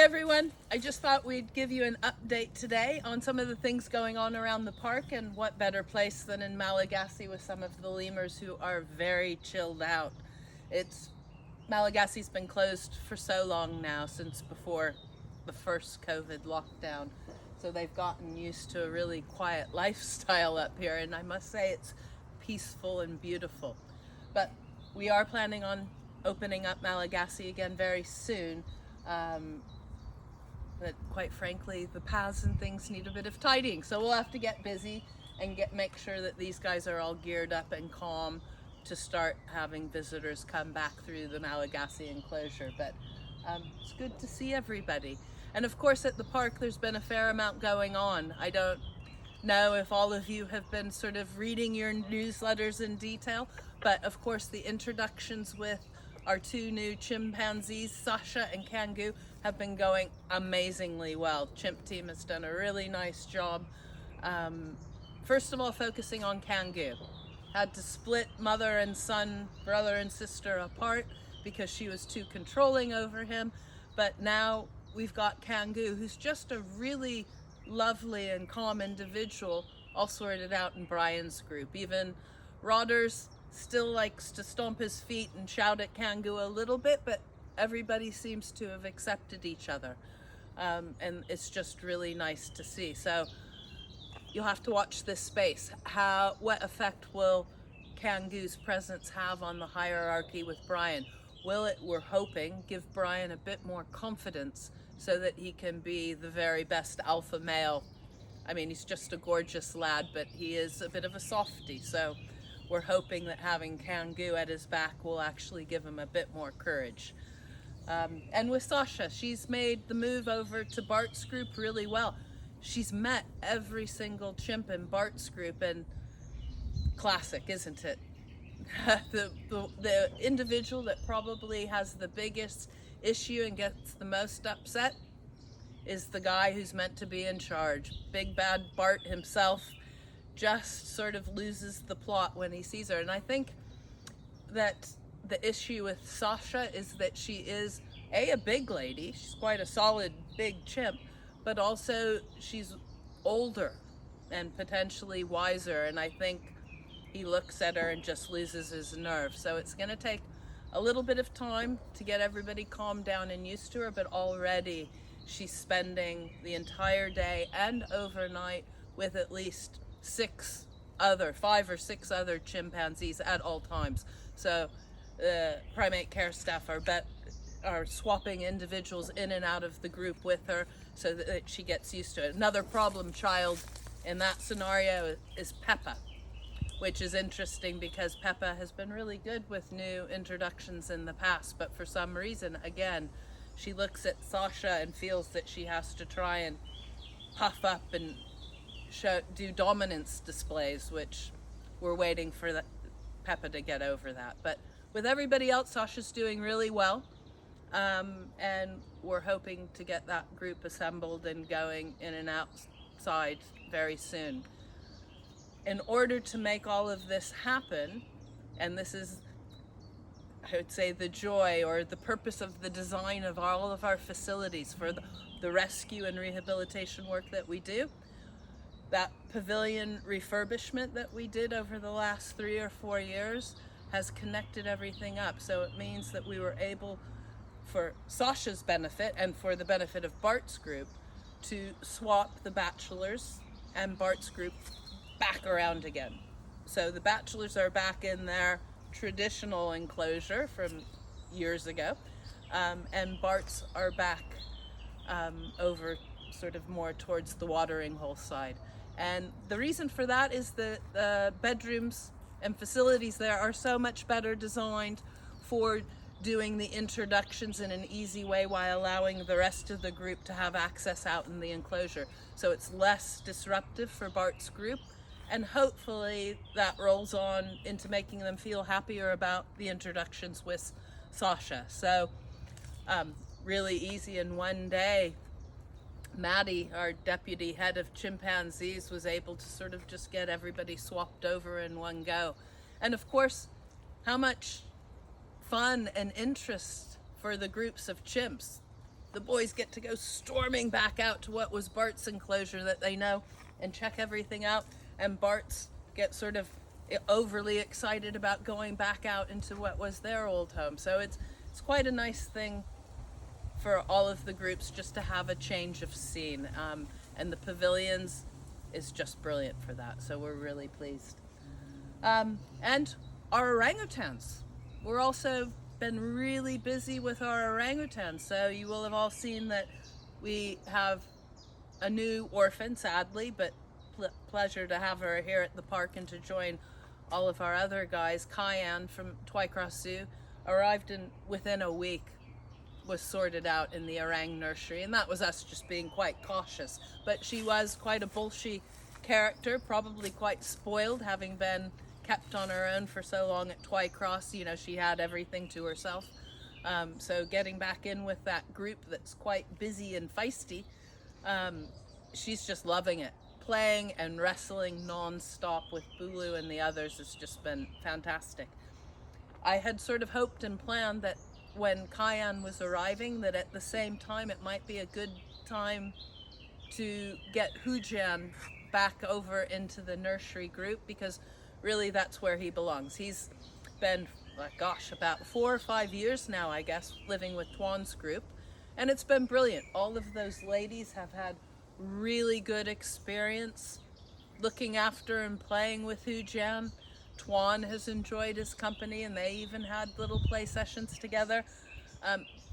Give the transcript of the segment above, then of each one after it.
Hi everyone, I just thought we'd give you an update today on some of the things going on around the park, and what better place than in Malagasy with some of the lemurs who are very chilled out. Malagasy's been closed for so long now, since before the first COVID lockdown, so they've gotten used to a really quiet lifestyle up here, and I must say it's peaceful and beautiful. But we are planning on opening up Malagasy again very soon. But quite frankly, the paths and things need a bit of tidying, so we'll have to get busy and make sure that these guys are all geared up and calm to start having visitors come back through the Malagasy enclosure. But it's good to see everybody. And of course at the park there's been a fair amount going on. I don't know if all of you have been sort of reading your newsletters in detail, but of course the introductions with our two new chimpanzees, Sasha and Kangu, have been going amazingly well. Chimp team has done a really nice job. First of all, focusing on Kangu. Had to split mother and son, brother and sister apart because she was too controlling over him. But now we've got Kangu, who's just a really lovely and calm individual, all sorted out in Brian's group. Even Rodders still likes to stomp his feet and shout at Kangu a little bit, but everybody seems to have accepted each other. And it's just really nice to see. So you'll have to watch this space. What effect will Kangu's presence have on the hierarchy with Brian? Will it, we're hoping, give Brian a bit more confidence so that he can be the very best alpha male? I mean, he's just a gorgeous lad, but he is a bit of a softie, so we're hoping that having Kangu at his back will actually give him a bit more courage. And with Sasha, she's made the move over to Bart's group really well. She's met every single chimp in Bart's group, and classic, isn't it? The individual that probably has the biggest issue and gets the most upset is the guy who's meant to be in charge. Big bad Bart himself just sort of loses the plot when he sees her. And I think that the issue with Sasha is that she is a big lady. She's quite a solid big chimp, but also she's older and potentially wiser, and I think he looks at her and just loses his nerve. So it's going to take a little bit of time to get everybody calmed down and used to her, but already she's spending the entire day and overnight with at least 5 or 6 other chimpanzees at all times. So the primate care staff are swapping individuals in and out of the group with her so that she gets used to it. Another problem child in that scenario is Peppa, which is interesting because Peppa has been really good with new introductions in the past, but for some reason, again, she looks at Sasha and feels that she has to try and puff up and do dominance displays, which we're waiting for Peppa to get over that. But with everybody else, Sasha's doing really well, and we're hoping to get that group assembled and going in and outside very soon. In order to make all of this happen, and this is, I would say, the joy or the purpose of the design of all of our facilities for the rescue and rehabilitation work that we do, that pavilion refurbishment that we did over the last 3 or 4 years has connected everything up. So it means that we were able, for Sasha's benefit and for the benefit of Bart's group, to swap the bachelors and Bart's group back around again. So the bachelors are back in their traditional enclosure from years ago, and Bart's are back over sort of more towards the watering hole side. And the reason for that is that the bedrooms and facilities there are so much better designed for doing the introductions in an easy way while allowing the rest of the group to have access out in the enclosure. So it's less disruptive for Bart's group, and hopefully that rolls on into making them feel happier about the introductions with Sasha. So really easy in one day. Maddie, our deputy head of chimpanzees, was able to sort of just get everybody swapped over in one go. And of course, how much fun and interest for the groups of chimps the boys get to go storming back out to what was Bart's enclosure that they know and check everything out, and Bart's get sort of overly excited about going back out into what was their old home. So it's quite a nice thing for all of the groups just to have a change of scene, and the pavilions is just brilliant for that, so we're really pleased. And our orangutans, we're also been really busy with our orangutans. So you will have all seen that we have a new orphan, sadly, but pleasure to have her here at the park and to join all of our other guys. Cayenne from Twycross Zoo arrived within a week, was sorted out in the orang nursery, and that was us just being quite cautious. But she was quite a bulshy character, probably quite spoiled, having been kept on her own for so long at Twycross. You know, she had everything to herself. So getting back in with that group that's quite busy and feisty, she's just loving it. Playing and wrestling non-stop with Bulu and the others has just been fantastic. I had sort of hoped and planned that when Cayenne was arriving, that at the same time it might be a good time to get Hujan back over into the nursery group, because really that's where he belongs. He's been, gosh, about 4 or 5 years now, I guess, living with Tuan's group, and it's been brilliant. All of those ladies have had really good experience looking after and playing with Hujan. Tuan has enjoyed his company, and they even had little play sessions together.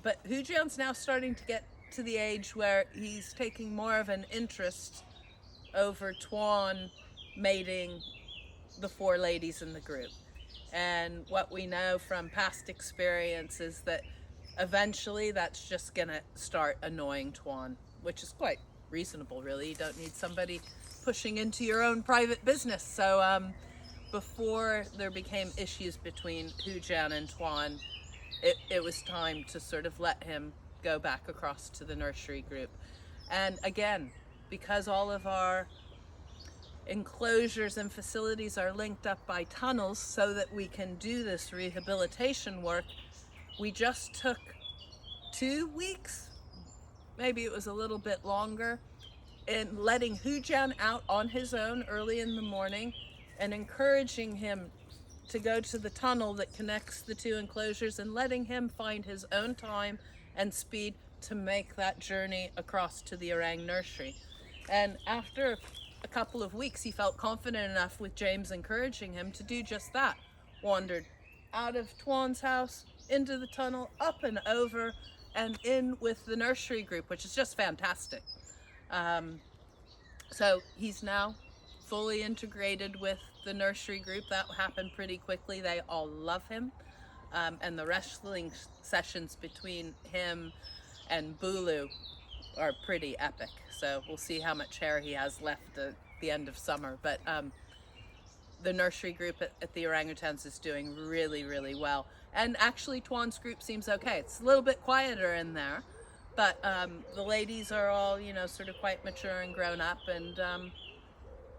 But Hujan's now starting to get to the age where he's taking more of an interest over Tuan mating the 4 ladies in the group. And what we know from past experience is that eventually that's just gonna start annoying Tuan, which is quite reasonable, really. You don't need somebody pushing into your own private business. So before there became issues between Hujan and Tuan, it was time to sort of let him go back across to the nursery group. And again, because all of our enclosures and facilities are linked up by tunnels so that we can do this rehabilitation work, we just took 2 weeks, maybe it was a little bit longer, in letting Hujan out on his own early in the morning and encouraging him to go to the tunnel that connects the 2 enclosures and letting him find his own time and speed to make that journey across to the orang nursery. And after a couple of weeks, he felt confident enough with James encouraging him to do just that. Wandered out of Tuan's house, into the tunnel, up and over, and in with the nursery group, which is just fantastic. So he's now fully integrated with the nursery group. That happened pretty quickly. They all love him. And the wrestling sessions between him and Bulu are pretty epic. So we'll see how much hair he has left at the end of summer. But the nursery group at the orangutans is doing really, really well. And actually Tuan's group seems okay. It's a little bit quieter in there, but the ladies are all, you know, sort of quite mature and grown up, and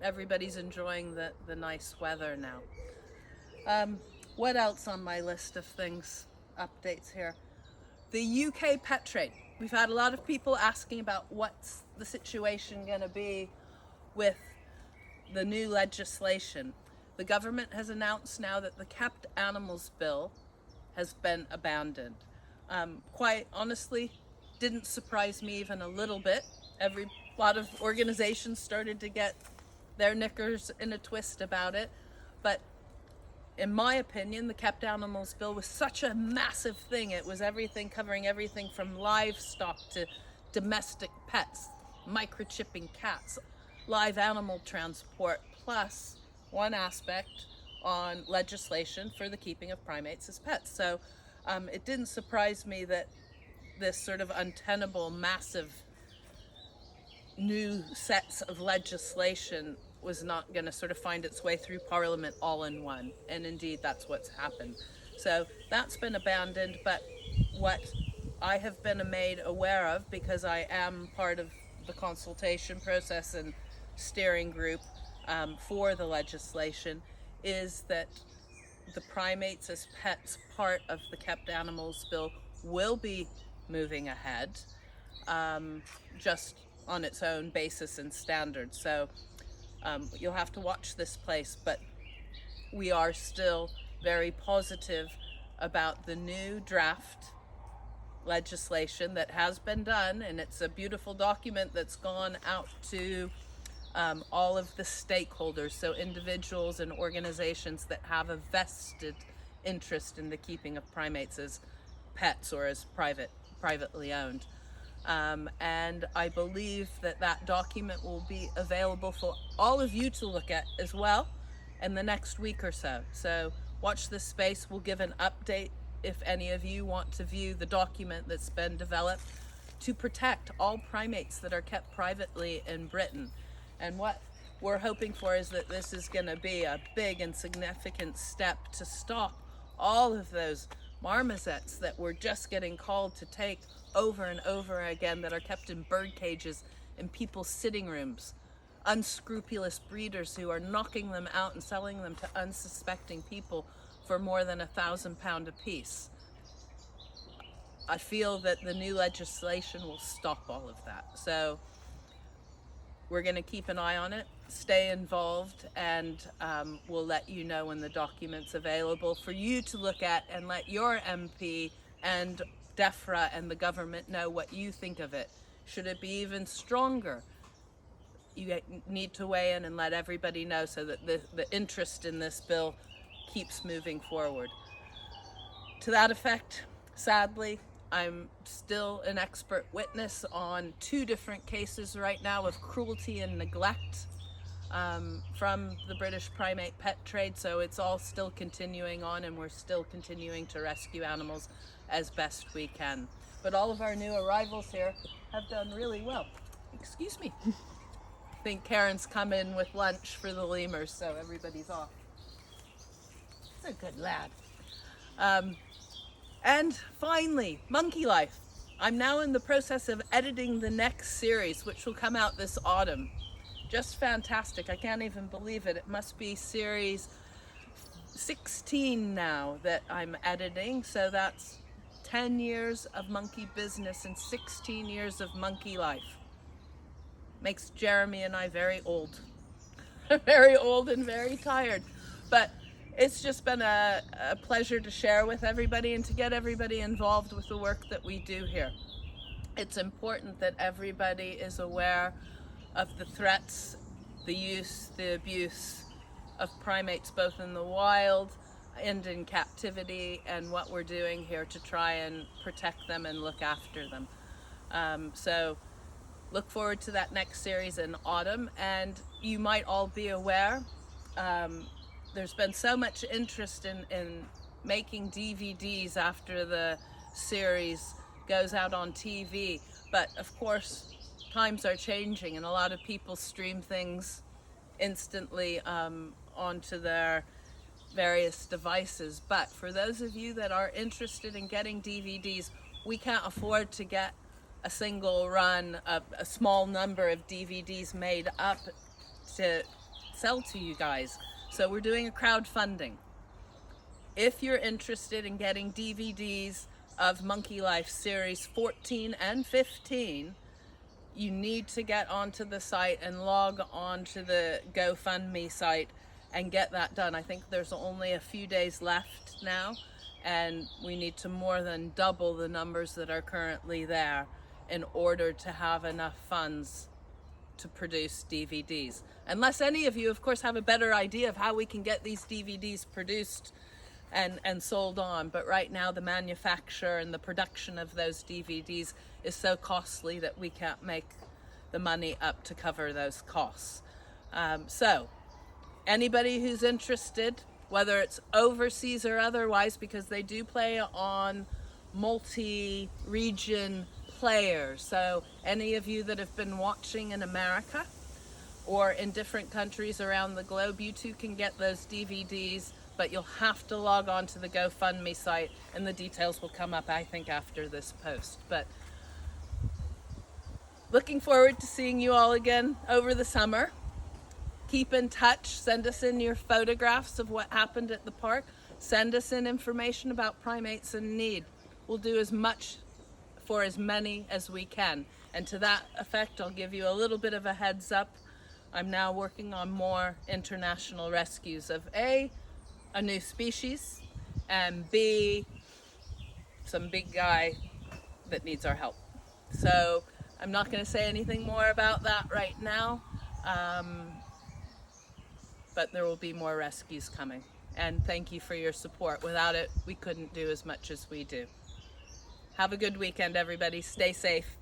everybody's enjoying the nice weather now. What else on my list of things, updates here? The UK pet trade. We've had a lot of people asking about what's the situation going to be with the new legislation. The government has announced now that the Kept Animals Bill has been abandoned. Quite honestly, didn't surprise me even a little bit. A lot of organizations started to get their knickers in a twist about it, but in my opinion, the Kept Animals Bill was such a massive thing. It was everything, covering everything from livestock to domestic pets, microchipping cats, live animal transport, plus one aspect on legislation for the keeping of primates as pets. So it didn't surprise me that this sort of untenable, massive new sets of legislation was not going to sort of find its way through Parliament all in one. And indeed, that's what's happened. So that's been abandoned, but what I have been made aware of, because I am part of the consultation process and steering group for the legislation, is that the primates as pets part of the Kept Animals Bill will be moving ahead. just on its own basis and standards. So you'll have to watch this place, but we are still very positive about the new draft legislation that has been done, and it's a beautiful document that's gone out to all of the stakeholders, so individuals and organizations that have a vested interest in the keeping of primates as pets or as privately owned. And I believe that that document will be available for all of you to look at as well in the next week or so. So watch this space. We'll give an update if any of you want to view the document that's been developed to protect all primates that are kept privately in Britain. And what we're hoping for is that this is going to be a big and significant step to stop all of those marmosets that we're just getting called to take over and over again, that are kept in bird cages in people's sitting rooms. Unscrupulous breeders who are knocking them out and selling them to unsuspecting people for more than £1,000 a piece. I feel that the new legislation will stop all of that. So we're going to keep an eye on it, stay involved, and we'll let you know when the document's available for you to look at, and let your MP and DEFRA and the government know what you think of it. Should it be even stronger? You need to weigh in and let everybody know so that the interest in this bill keeps moving forward. To that effect, sadly, I'm still an expert witness on 2 different cases right now of cruelty and neglect from the British primate pet trade. So it's all still continuing on, and we're still continuing to rescue animals as best we can. But all of our new arrivals here have done really well. Excuse me. I think Karen's come in with lunch for the lemurs, so everybody's off. He's a good lad. And finally, Monkey Life. I'm now in the process of editing the next series, which will come out this autumn. Just fantastic. I can't even believe it. It must be series 16 now that I'm editing. So that's 10 years of monkey business and 16 years of monkey life. Makes Jeremy and I very old. Very old and very tired. But it's just been a pleasure to share with everybody and to get everybody involved with the work that we do here. It's important that everybody is aware of the threats, the use, the abuse of primates both in the wild and in captivity, and what we're doing here to try and protect them and look after them. So look forward to that next series in autumn. And you might all be aware, there's been so much interest in making DVDs after the series goes out on TV, but of course times are changing and a lot of people stream things instantly onto their various devices. But for those of you that are interested in getting DVDs, we can't afford to get a single run of a small number of DVDs made up to sell to you guys. So we're doing a crowdfunding. If you're interested in getting DVDs of Monkey Life series 14 and 15, you need to get onto the site and log on to the GoFundMe site and get that done. I think there's only a few days left now, and we need to more than double the numbers that are currently there in order to have enough funds to produce DVDs. Unless any of you, of course, have a better idea of how we can get these DVDs produced and sold on. But right now, the manufacture and the production of those DVDs is so costly that we can't make the money up to cover those costs. So anybody who's interested, whether it's overseas or otherwise, because they do play on multi-region players. So any of you that have been watching in America or in different countries around the globe, you too can get those DVDs, but you'll have to log on to the GoFundMe site, and the details will come up, I think, after this post. But looking forward to seeing you all again over the summer. Keep in touch. Send us in your photographs of what happened at the park. Send us in information about primates in need. We'll do as much for as many as we can. And to that effect, I'll give you a little bit of a heads up. I'm now working on more international rescues of A, a new species, and B, some big guy that needs our help. So I'm not going to say anything more about that right now, but there will be more rescues coming. And thank you for your support. Without it, we couldn't do as much as we do. Have a good weekend, everybody. Stay safe.